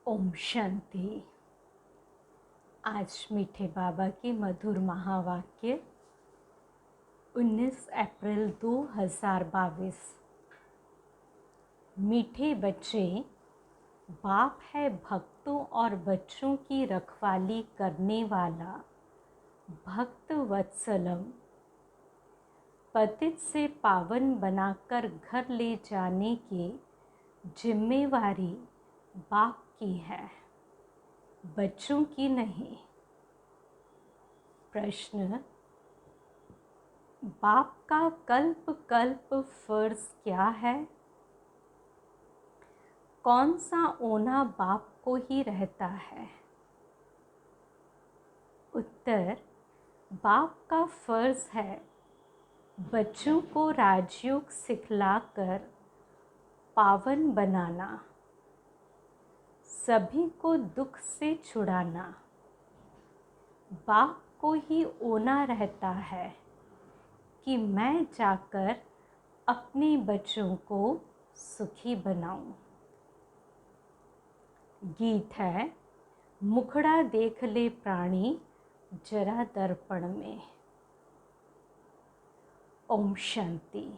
ओम शांति। आज मीठे बाबा की मधुर महावाक्य 19 अप्रैल 2022। मीठे बच्चे, बाप है भक्तों और बच्चों की रखवाली करने वाला भक्त वत्सलम। पतित से पावन बनाकर घर ले जाने की जिम्मेवारी बाप की है, बच्चों की नहीं। प्रश्न: बाप का कल्प कल्प फर्ज क्या है? कौन सा ओना बाप को ही रहता है? उत्तर: बाप का फर्ज है बच्चों को राजयोग सिखलाकर पावन बनाना, सभी को दुख से छुड़ाना। बाप को ही ओना रहता है कि मैं जाकर अपने बच्चों को सुखी बनाऊं। गीत है, मुखड़ा देख ले प्राणी जरा दर्पण में। ओम शांति।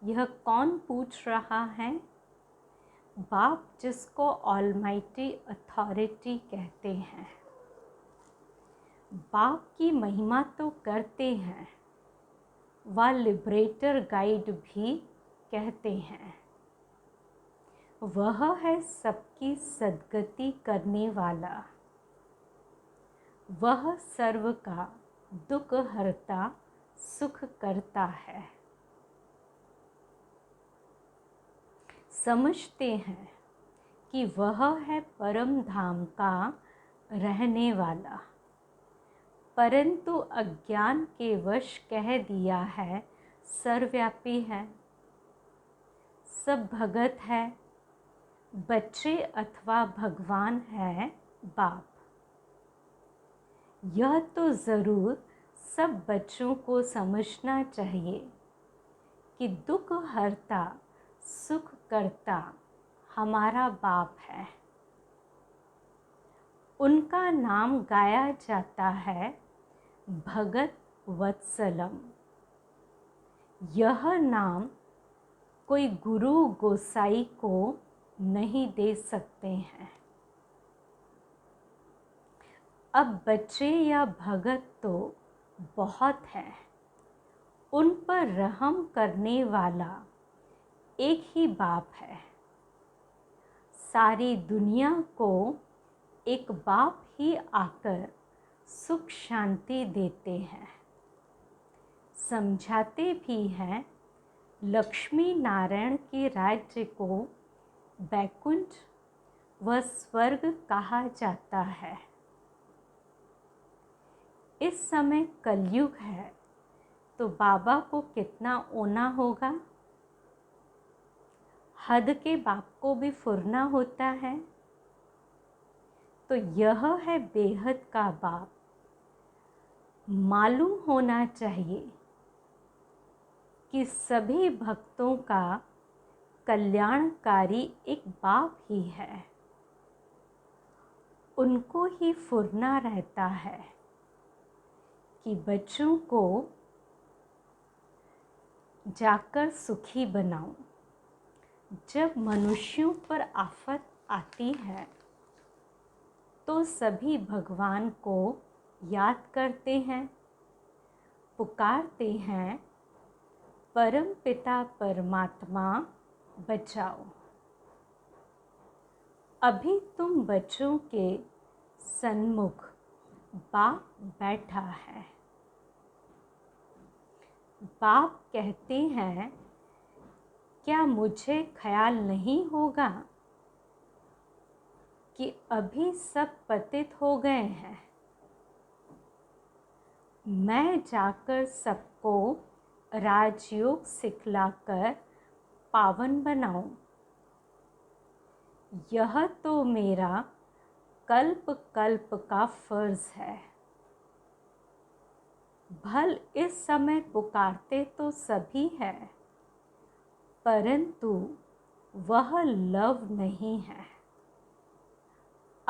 यह कौन पूछ रहा है? बाप, जिसको ऑलमाइटी अथॉरिटी कहते हैं। बाप की महिमा तो करते हैं, वह लिबरेटर गाइड भी कहते हैं। वह है सबकी सद्गति करने वाला, वह सर्व का दुख हरता सुख करता है। समझते हैं कि वह है परम धाम का रहने वाला, परंतु अज्ञान के वश कह दिया है सर्वव्यापी है, सब भगत है, बच्चे अथवा भगवान है बाप। यह तो ज़रूर सब बच्चों को समझना चाहिए कि दुख हरता सुख करता हमारा बाप है। उनका नाम गाया जाता है भगत वत्सलम। यह नाम कोई गुरु गोसाई को नहीं दे सकते हैं। अब बच्चे या भगत तो बहुत हैं, उन पर रहम करने वाला एक ही बाप है। सारी दुनिया को एक बाप ही आकर सुख शांति देते हैं, समझाते भी हैं। लक्ष्मी नारायण के राज्य को बैकुंठ व स्वर्ग कहा जाता है। इस समय कलयुग है तो बाबा को कितना ओना होगा। हद के बाप को भी फुरना होता है, तो यह है बेहद का बाप। मालूम होना चाहिए कि सभी भक्तों का कल्याणकारी एक बाप ही है। उनको ही फुरना रहता है कि बच्चों को जाकर सुखी बनाऊं। जब मनुष्यों पर आफत आती है तो सभी भगवान को याद करते हैं, पुकारते हैं, परम पिता परमात्मा बचाओ। अभी तुम बच्चों के सन्मुख बाप बैठा है। बाप कहते हैं, क्या मुझे ख्याल नहीं होगा कि अभी सब पतित हो गए हैं? मैं जाकर सबको राजयोग सिखलाकर पावन बनाऊं। यह तो मेरा कल्प कल्प का फर्ज है। भल इस समय पुकारते तो सभी है, परंतु वह लव नहीं है।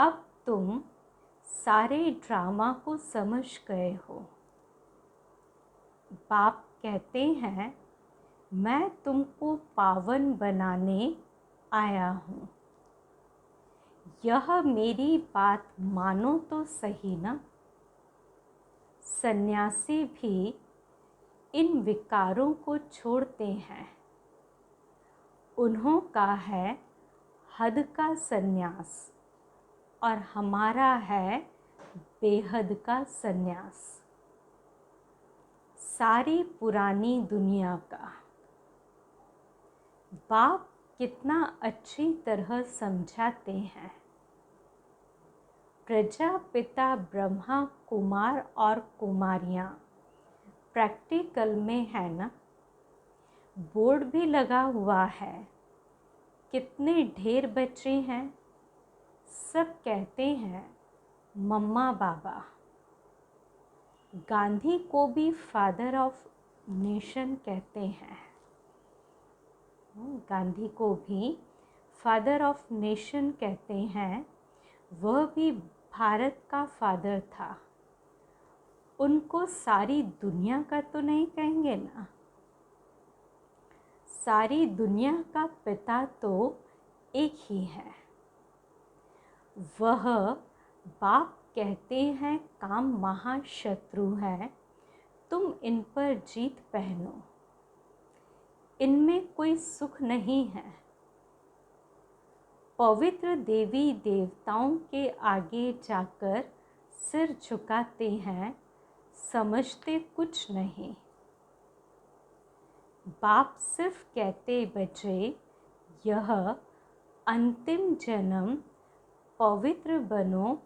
अब तुम सारे ड्रामा को समझ गए हो। बाप कहते हैं, मैं तुमको पावन बनाने आया हूँ। यह मेरी बात मानो तो सही ना। सन्यासी भी इन विकारों को छोड़ते हैं। उन्हों का है हद का सन्यास और हमारा है बेहद का सन्यास। सारी पुरानी दुनिया का। बाप कितना अच्छी तरह समझाते हैं। प्रजापिता ब्रह्मा कुमार और कुमारियाँ प्रैक्टिकल में है ना। बोर्ड भी लगा हुआ है। कितने ढेर बच्चे हैं। सब कहते हैं मम्मा बाबा। गांधी को भी फादर ऑफ नेशन कहते हैं। गांधी को भी फादर ऑफ नेशन कहते हैं। वह भी भारत का फादर था। उनको सारी दुनिया का तो नहीं कहेंगे ना। सारी दुनिया का पिता तो एक ही है। वह बाप कहते हैं काम महाशत्रु है, तुम इन पर जीत पहनो। इनमें कोई सुख नहीं है। पवित्र देवी देवताओं के आगे जाकर सिर झुकाते हैं, समझते कुछ नहीं। बाप सिर्फ कहते बचे, यह अंतिम जन्म पवित्र बनो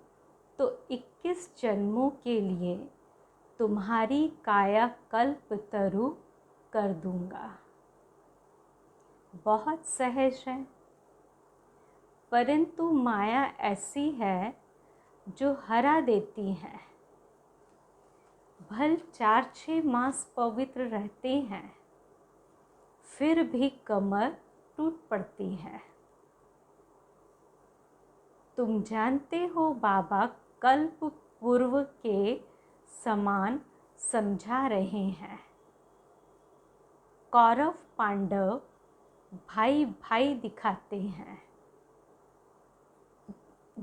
तो 21 जन्मों के लिए तुम्हारी काया कल्पतरु कर दूंगा। बहुत सहज है, परंतु माया ऐसी है जो हरा देती है। भल 4-6 मास पवित्र रहते हैं, फिर भी कमर टूट पड़ती है। तुम जानते हो बाबा कल्प पूर्व के समान समझा रहे हैं। कौरव पांडव भाई भाई दिखाते हैं,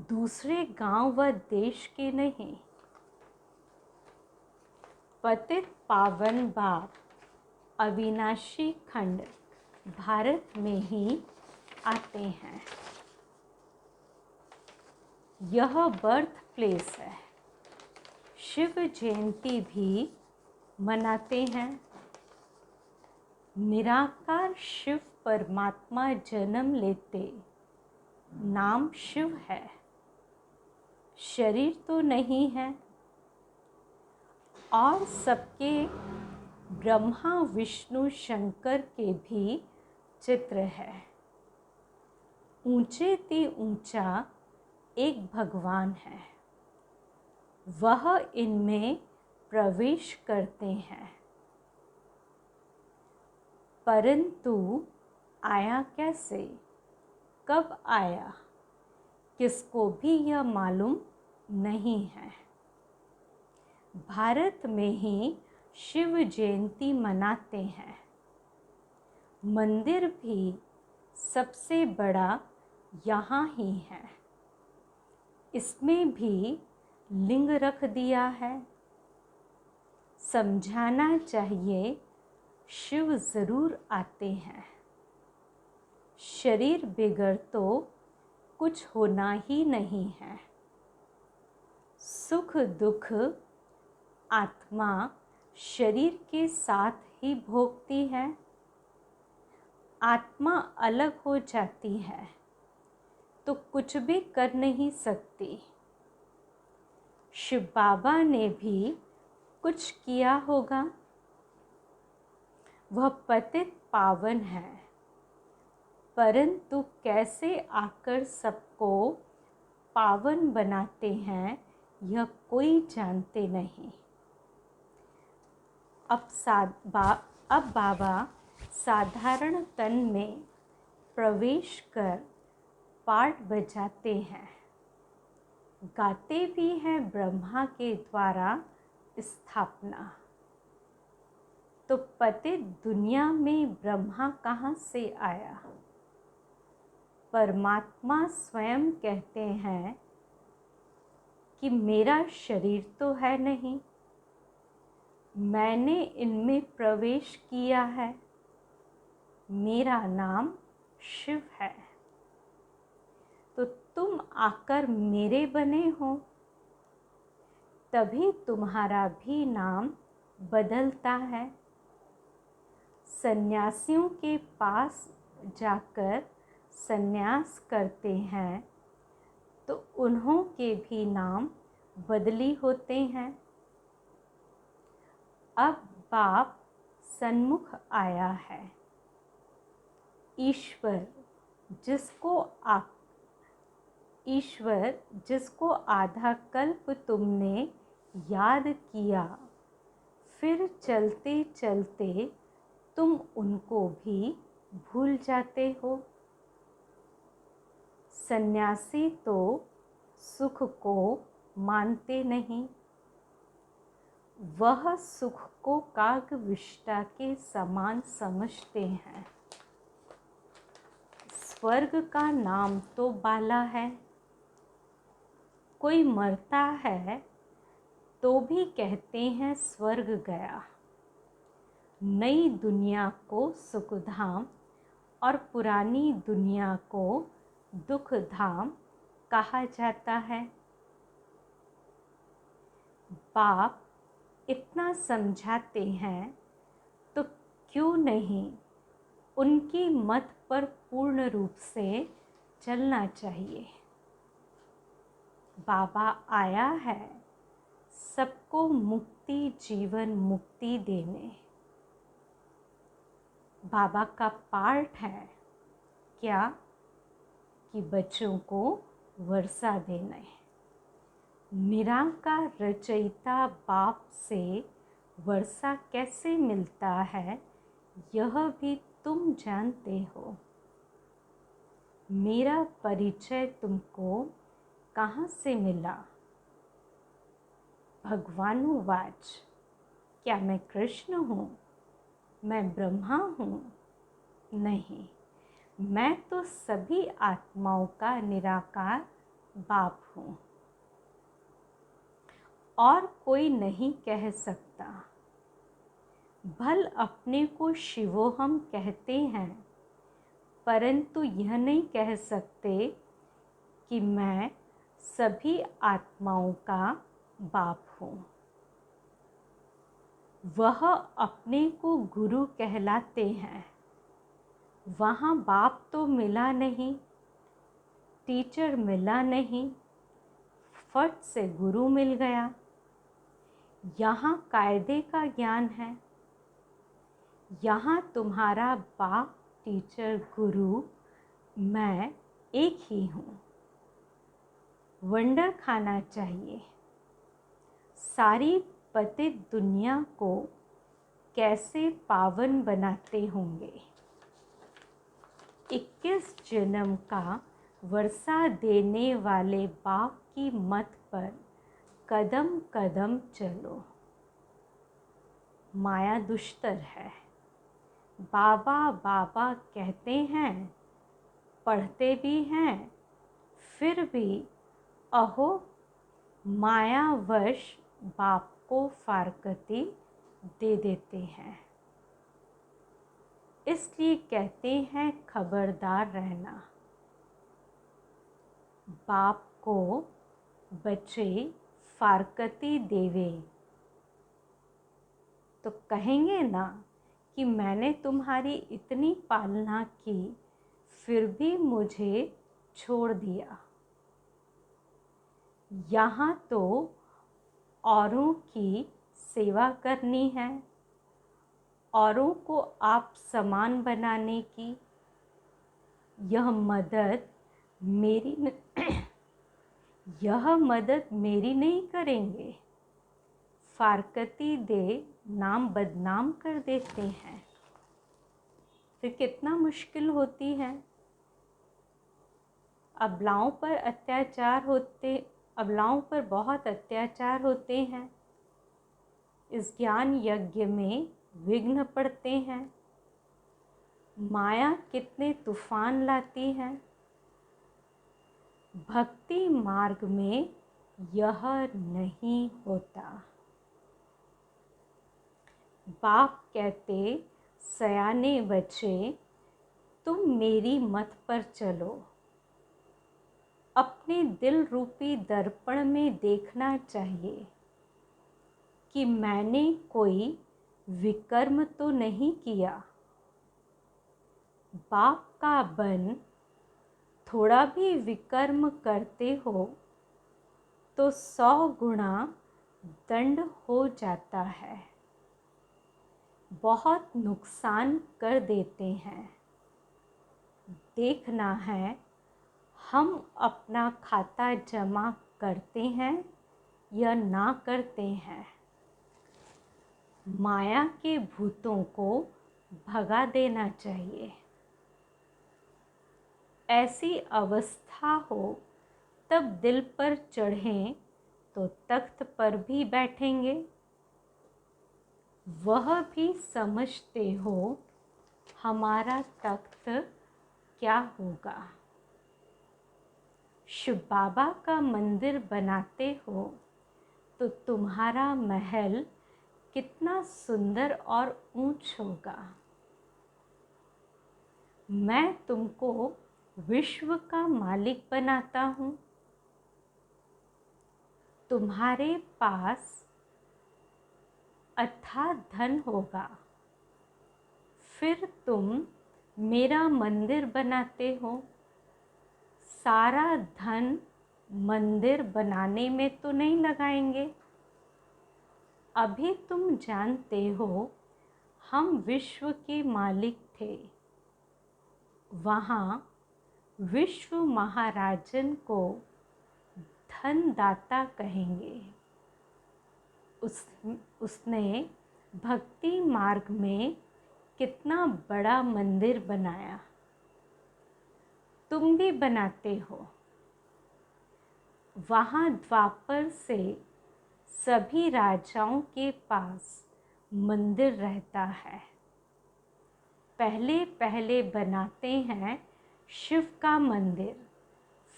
दूसरे गांव व देश के नहीं। पतित पावन बाप अविनाशी खंड भारत में ही आते हैं। यह बर्थ प्लेस है। शिव जयंती भी मनाते हैं। निराकार शिव परमात्मा जन्म लेते, नाम शिव है, शरीर तो नहीं है। और सबके ब्रह्मा विष्णु शंकर के भी चित्र है। ऊंचे ते ऊंचा एक भगवान है, वह इनमें प्रवेश करते हैं। परंतु आया कैसे, कब आया, किसको भी यह मालूम नहीं है। भारत में ही शिव जयंती मनाते हैं। मंदिर भी सबसे बड़ा यहाँ ही है। इसमें भी लिंग रख दिया है। समझाना चाहिए, शिव ज़रूर आते हैं। शरीर बिगड़ तो कुछ होना ही नहीं है। सुख दुख आत्मा शरीर के साथ ही भोगती है। आत्मा अलग हो जाती है तो कुछ भी कर नहीं सकती। शिव बाबा ने भी कुछ किया होगा। वह पतित पावन है, परंतु कैसे आकर सबको पावन बनाते हैं यह कोई जानते नहीं। अब बाबा साधारण तन में प्रवेश कर पार्ट बजाते हैं। गाते भी हैं ब्रह्मा के द्वारा स्थापना। तो पतित दुनिया में ब्रह्मा कहाँ से आया? परमात्मा स्वयं कहते हैं कि मेरा शरीर तो है नहीं, मैंने इनमें प्रवेश किया है, मेरा नाम शिव है। तो तुम आकर मेरे बने हो, तभी तुम्हारा भी नाम बदलता है। सन्यासियों के पास जाकर सन्यास करते हैं तो उन्हों के भी नाम बदली होते हैं। अब बाप सन्मुख आया है। ईश्वर जिसको आधा कल्प तुमने याद किया, फिर चलते चलते तुम उनको भी भूल जाते हो। सन्यासी तो सुख को मानते नहीं, वह सुख को कागविष्टा के समान समझते हैं। स्वर्ग का नाम तो बाला है, कोई मरता है तो भी कहते हैं स्वर्ग गया। नई दुनिया को सुखधाम और पुरानी दुनिया को दुख धाम कहा जाता है। बाप इतना समझाते हैं तो क्यों नहीं उनकी मत पर पूर्ण रूप से चलना चाहिए। बाबा आया है सबको मुक्ति जीवन मुक्ति देने। बाबा का पार्ट है क्या कि बच्चों को वर्षा देना है। निराकार रचयिता बाप से वर्षा कैसे मिलता है यह भी तुम जानते हो। मेरा परिचय तुमको कहाँ से मिला? भगवानुवाच, क्या मैं कृष्ण हूँ? मैं ब्रह्मा हूँ? नहीं, मैं तो सभी आत्माओं का निराकार बाप हूँ। और कोई नहीं कह सकता। भल अपने को शिवोहम कहते हैं, परंतु यह नहीं कह सकते कि मैं सभी आत्माओं का बाप हूँ। वह अपने को गुरु कहलाते हैं। वहाँ बाप तो मिला नहीं, टीचर मिला नहीं, फट से गुरु मिल गया। यहाँ कायदे का ज्ञान है। यहाँ तुम्हारा बाप टीचर गुरु मैं एक ही हूँ। वंडर खाना चाहिए। सारी पतित दुनिया को कैसे पावन बनाते होंगे। 21 जन्म का वर्षा देने वाले बाप की मत पर कदम कदम चलो। माया दुष्टर है। बाबा बाबा कहते हैं, पढ़ते भी हैं, फिर भी अहो मायावश बाप को फारकती दे देते हैं। इसलिए कहते हैं खबरदार रहना। बाप को बच्चे फारकती देवे तो कहेंगे ना कि मैंने तुम्हारी इतनी पालना की फिर भी मुझे छोड़ दिया। यहाँ तो औरों की सेवा करनी है, औरों को आप समान बनाने की। यह मदद मेरी नहीं करेंगे। फारकती दे नाम बदनाम कर देते हैं। फिर कितना मुश्किल होती है। अबलाओं पर अत्याचार अबलाओं पर बहुत अत्याचार होते हैं। इस ज्ञान यज्ञ में विघ्न पड़ते हैं। माया कितने तूफान लाती है। भक्ति मार्ग में यह नहीं होता। बाप कहते सयाने बच्चे, तुम मेरी मत पर चलो। अपने दिल रूपी दर्पण में देखना चाहिए कि मैंने कोई विकर्म तो नहीं किया। बाप का बन थोड़ा भी विकर्म करते हो तो 100 गुना दंड हो जाता है। बहुत नुकसान कर देते हैं। देखना है हम अपना खाता जमा करते हैं या ना करते हैं। माया के भूतों को भगा देना चाहिए। ऐसी अवस्था हो तब दिल पर चढ़ें तो तख्त पर भी बैठेंगे। वह भी समझते हो हमारा तख्त क्या होगा। शिव बाबा का मंदिर बनाते हो तो तुम्हारा महल कितना सुंदर और ऊंच होगा। मैं तुमको विश्व का मालिक बनाता हूँ। तुम्हारे पास अथाह धन होगा। फिर तुम मेरा मंदिर बनाते हो। सारा धन मंदिर बनाने में तो नहीं लगाएंगे। अभी तुम जानते हो हम विश्व के मालिक थे। वहाँ विश्व महाराजन को धनदाता कहेंगे। उसने भक्ति मार्ग में कितना बड़ा मंदिर बनाया। तुम भी बनाते हो। वहाँ द्वापर से सभी राजाओं के पास मंदिर रहता है। पहले पहले बनाते हैं शिव का मंदिर,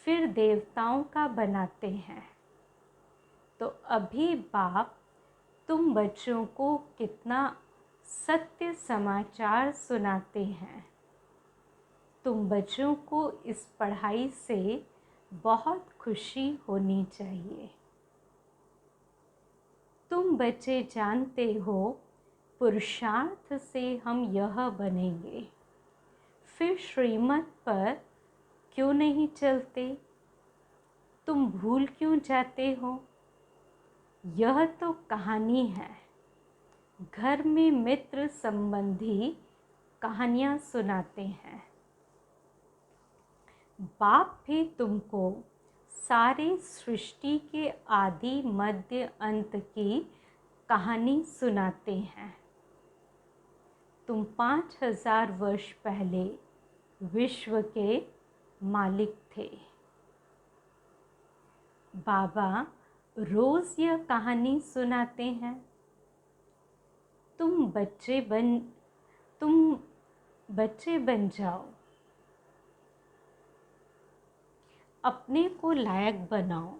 फिर देवताओं का बनाते हैं। तो अभी बाप तुम बच्चों को कितना सत्य समाचार सुनाते हैं। तुम बच्चों को इस पढ़ाई से बहुत खुशी होनी चाहिए। तुम बच्चे जानते हो पुरुषार्थ से हम यह बनेंगे। फिर श्रीमत पर क्यों नहीं चलते? तुम भूल क्यों जाते हो? यह तो कहानी है। घर में मित्र संबंधी कहानियाँ सुनाते हैं। बाप भी तुमको सारे सृष्टि के आदि मध्य अंत की कहानी सुनाते हैं। तुम 5000 वर्ष पहले विश्व के मालिक थे। बाबा रोज़ यह कहानी सुनाते हैं। तुम बच्चे बन जाओ। अपने को लायक बनाओ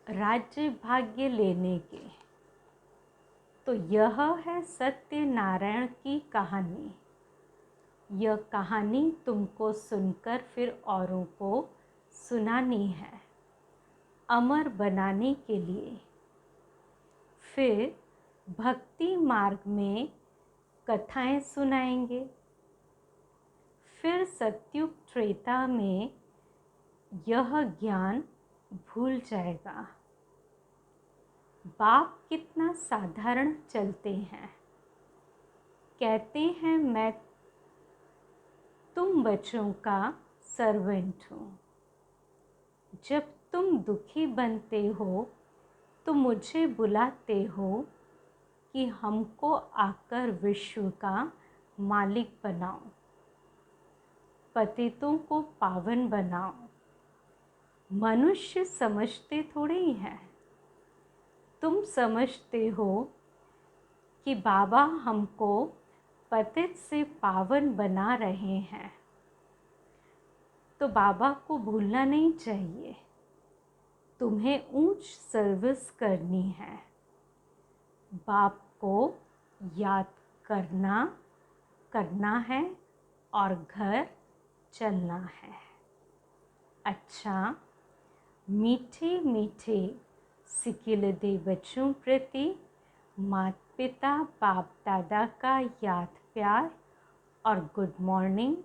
राज्य भाग्य लेने के। तो यह है सत्यनारायण की कहानी। यह कहानी तुमको सुनकर फिर औरों को सुनानी है, अमर बनाने के लिए। फिर भक्ति मार्ग में कथाएं सुनाएंगे। फिर सत्युग त्रेता में यह ज्ञान भूल जाएगा। बाप कितना साधारण चलते हैं। कहते हैं मैं तुम बच्चों का सर्वेंट हूँ। जब तुम दुखी बनते हो तो मुझे बुलाते हो कि हमको आकर विश्व का मालिक बनाओ, पतितों को पावन बनाओ, मनुष्य समझते थोड़े ही हैं। तुम समझते हो कि बाबा हमको पतित से पावन बना रहे हैं, तो बाबा को भूलना नहीं चाहिए। तुम्हें ऊंच सर्विस करनी है, बाप को याद करना है और घर चलना है। अच्छा, मीठे मीठे सिकिलदे बच्चों प्रति माता पिता बाप दादा का याद प्यार और गुड मॉर्निंग।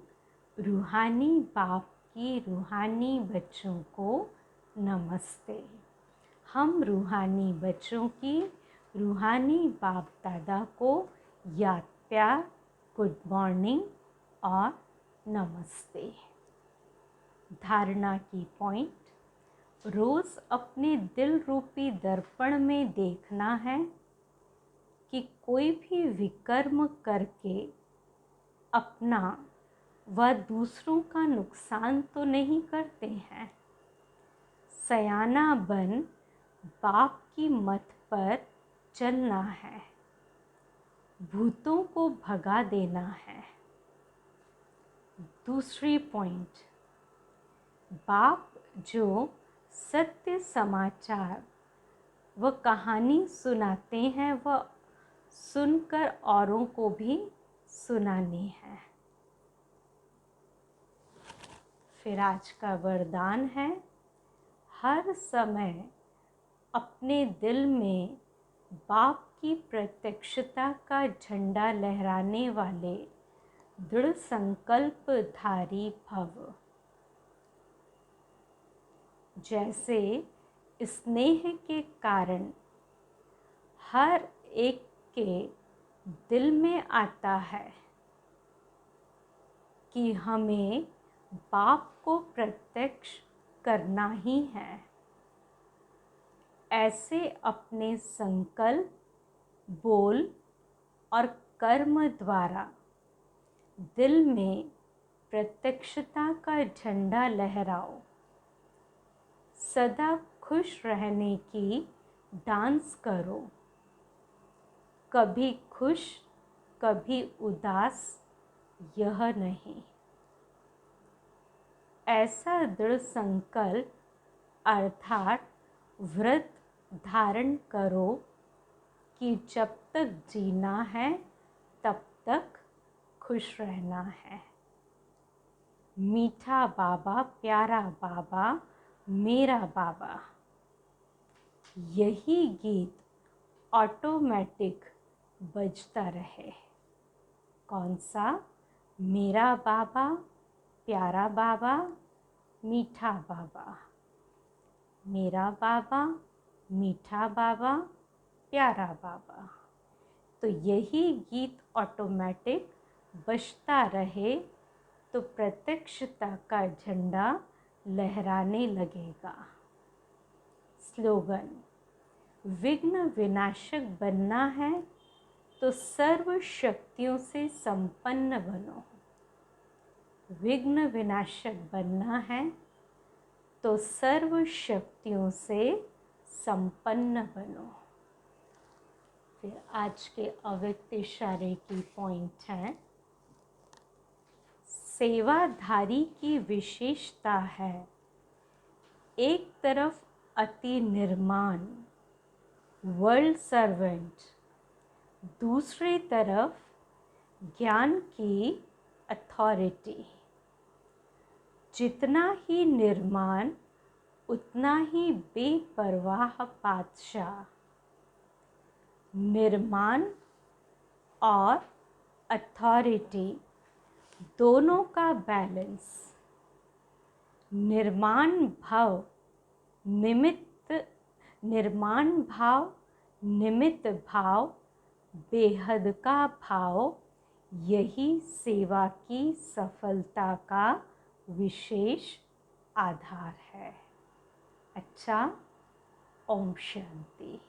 रूहानी बाप की रूहानी बच्चों को नमस्ते। हम रूहानी बच्चों की रूहानी बाप दादा को याद प्यार, गुड मॉर्निंग और नमस्ते। धारणा की पॉइंट, रोज़ अपने दिल रूपी दर्पण में देखना है कि कोई भी विकर्म करके अपना व दूसरों का नुकसान तो नहीं करते हैं। सयाना बन बाप की मत पर चलना है, भूतों को भगा देना है। दूसरी पॉइंट, बाप जो सत्य समाचार व कहानी सुनाते हैं वह सुनकर औरों को भी सुनानी है। फिर आज का वरदान है, हर समय अपने दिल में बाप की प्रत्यक्षता का झंडा लहराने वाले दृढ़ संकल्पधारी भव। जैसे स्नेह के कारण हर एक के दिल में आता है कि हमें बाप को प्रत्यक्ष करना ही है, ऐसे अपने संकल्प, बोल और कर्म द्वारा दिल में प्रत्यक्षता का झंडा लहराओ। सदा खुश रहने की डांस करो, कभी खुश कभी उदास यह नहीं। ऐसा दृढ़ संकल्प अर्थात व्रत धारण करो कि जब तक जीना है तब तक खुश रहना है। मीठा बाबा, प्यारा बाबा, मेरा बाबा, यही गीत ऑटोमेटिक बजता रहे। कौन सा? मेरा बाबा, प्यारा बाबा, मीठा बाबा। मेरा बाबा, मीठा बाबा, प्यारा बाबा। तो यही गीत ऑटोमेटिक बजता रहे तो प्रत्यक्षता का झंडा लहराने लगेगा। स्लोगन, विघ्न विनाशक बनना है तो सर्व शक्तियों से संपन्न बनो। विघ्न विनाशक बनना है तो सर्व शक्तियों से संपन्न बनो। फिर आज के अव्यक्त इशारे की पॉइंट है, सेवाधारी की विशेषता है एक तरफ अति निर्माण वर्ल्ड सर्वेंट, दूसरी तरफ ज्ञान की अथॉरिटी। जितना ही निर्माण उतना ही बेपरवाह बादशाह। निर्माण और अथॉरिटी दोनों का बैलेंस। निर्माण भाव निमित्त भाव, बेहद का भाव, यही सेवा की सफलता का विशेष आधार है। अच्छा, ओम शांति।